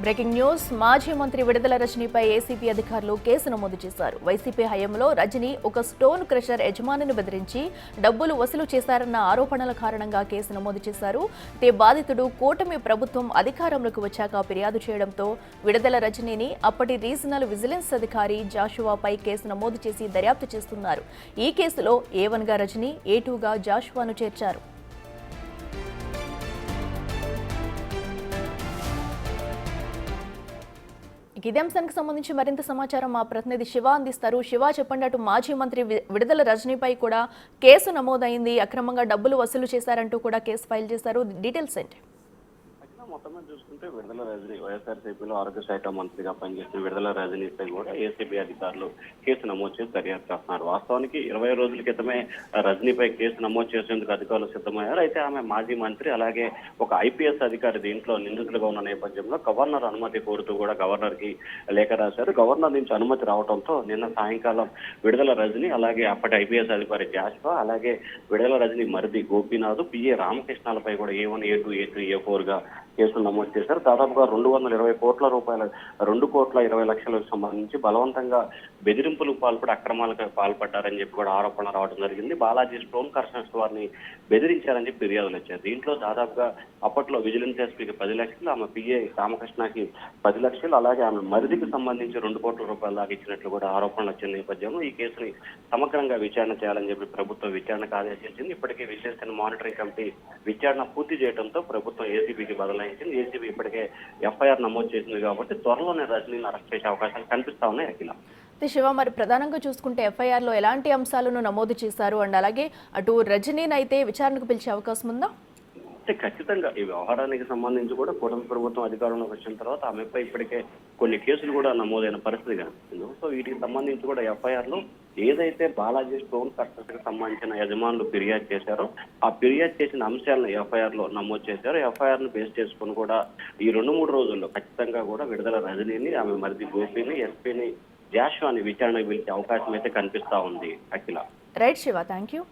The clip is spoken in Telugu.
Breaking news. మాజీ మంత్రి విడుదల రజనీపై ఏసీబీ అధికారులు కేసు నమోదు చేశారు. వైసీపీ హయాంలో రజనీ ఒక స్టోన్ క్రషర్ యజమానిని బెదిరించి డబ్బులు వసూలు చేశారన్న ఆరోపణల కారణంగా కేసు నమోదు చేశారు. బాధితుడు కూటమి ప్రభుత్వం అధికారంలోకి వచ్చాక ఫిర్యాదు చేయడంతో విడుదల రజనీని అప్పటి రీజనల్ విజిలెన్స్ అధికారి జాషువాపై కేసు నమోదు చేసి దర్యాప్తు చేస్తున్నారు. ఈ కేసులో A1 గా రజనీ, A2 గా జాషువాను చేర్చారు. ఇదే అంశానికి సంబంధించి మరింత సమాచారం మా ప్రతినిధి శివ అందిస్తారు. శివ, చెప్పండి, అటు మాజీ మంత్రి విడుదల రజనీపై కూడా కేసు నమోదైంది, అక్రమంగా డబ్బులు వసూలు చేశారంటూ కూడా కేసు ఫైల్ చేశారు. డీటెయిల్స్ ఏంటి? మొత్తం చూసుకుంటే విడుదల రజనీ వైఎస్ఆర్సీపీలో ఆరోగ్య శాఖ మంత్రిగా పనిచేసిన విడుదల రజనీపై కూడా ఏసీబీ అధికారులు కేసు నమోదు చేసి దర్యాప్తు చేస్తున్నారు. వాస్తవానికి 20 రోజుల క్రితమే రజనీపై కేసు నమోదు చేసేందుకు అధికారులు సిద్ధమయ్యారు. అయితే ఆమె మాజీ మంత్రి, అలాగే ఒక ఐపీఎస్ అధికారి దీంట్లో నిందితులుగా ఉన్న నేపథ్యంలో గవర్నర్ అనుమతి కోరుతూ కూడా గవర్నర్ కి లేఖ రాశారు. గవర్నర్ నుంచి అనుమతి రావడంతో నిన్న సాయంకాలం విడుదల రజనీ, అలాగే అప్పటి ఐపీఎస్ అధికారి జాషువా, అలాగే విడుదల రజనీ మరిది గోపీనాథ్, పిఏ రామకృష్ణాలపై కూడా A1, A2, A3, A4 గా కేసులు నమోదు చేశారు. దాదాపుగా 220 కోట్ల రూపాయల 2,20,00,000లకు సంబంధించి బలవంతంగా బెదిరింపులకు పాల్పడి అక్రమాలకు పాల్పడ్డారని చెప్పి కూడా ఆరోపణ రావడం జరిగింది. బాలాజీ స్టోన్ కర్షన్స్ వారిని బెదిరించారని చెప్పి ఫిర్యాదులు వచ్చాయి. దీంట్లో దాదాపుగా అప్పట్లో విజిలెన్స్ ఎస్పీకి 10 లక్షలు, ఆమె పిఏ రామకృష్ణకి 10 లక్షలు, అలాగే ఆమె మరిదికి సంబంధించి 2 కోట్ల రూపాయలు దాకా ఇచ్చినట్లు కూడా ఆరోపణలు వచ్చిన నేపథ్యంలో ఈ కేసుని సమగ్రంగా విచారణ చేయాలని చెప్పి ప్రభుత్వం విచారణకు ఆదేశించింది. ఇప్పటికే విజిలెన్స్ మానిటరింగ్ కమిటీ విచారణ పూర్తి చేయడంతో ప్రభుత్వం ఏసీబీకి బదలాయించింది. ఏసీబీ ఇప్పటికే ఎఫ్ఐఆర్ నమోదు చేసింది కాబట్టి త్వరలోనే రజనీని అరెస్ట్ చేసే అవకాశాలు కనిపిస్తా ఉన్నాయి. అఖిల, శివ, మరి ప్రధానంగా చూసుకుంటే ఎఫ్ఐఆర్లో ఎలాంటి అంశాలను నమోదు చేశారు అండ్ అలాగే అటు రజనీని అయితే విచారణకు పిలిచే అవకాశం ఉందా? ఖచ్చితంగా ఈ వ్యవహారానికి సంబంధించి కూడా కూటమి ప్రభుత్వం అధికారంలోకి వచ్చిన తర్వాత ఆమెపై ఇప్పటికే కొన్ని కేసులు కూడా నమోదైన పరిస్థితి కనిపిస్తుంది. సో వీటికి సంబంధించి కూడా ఎఫ్ఐఆర్ లో ఏదైతే బాలాజీ స్టోన్ కర్షన్స్ కి సంబంధించిన యజమానులు ఫిర్యాదు చేశారో ఆ ఫిర్యాదు చేసిన అంశాలను ఎఫ్ఐఆర్ లో నమోదు చేశారు. ఎఫ్ఐఆర్ ను బేస్ చేసుకుని కూడా ఈ 2-3 రోజుల్లో ఖచ్చితంగా కూడా విడుదల రజనీని, ఆమె మరిది గోపిని, ఎస్పీని, జాషువాని విచారణకు పిలిచే అవకాశం అయితే కనిపిస్తా ఉంది. అఖిల, రైట్ శివ, థ్యాంక్ యూ.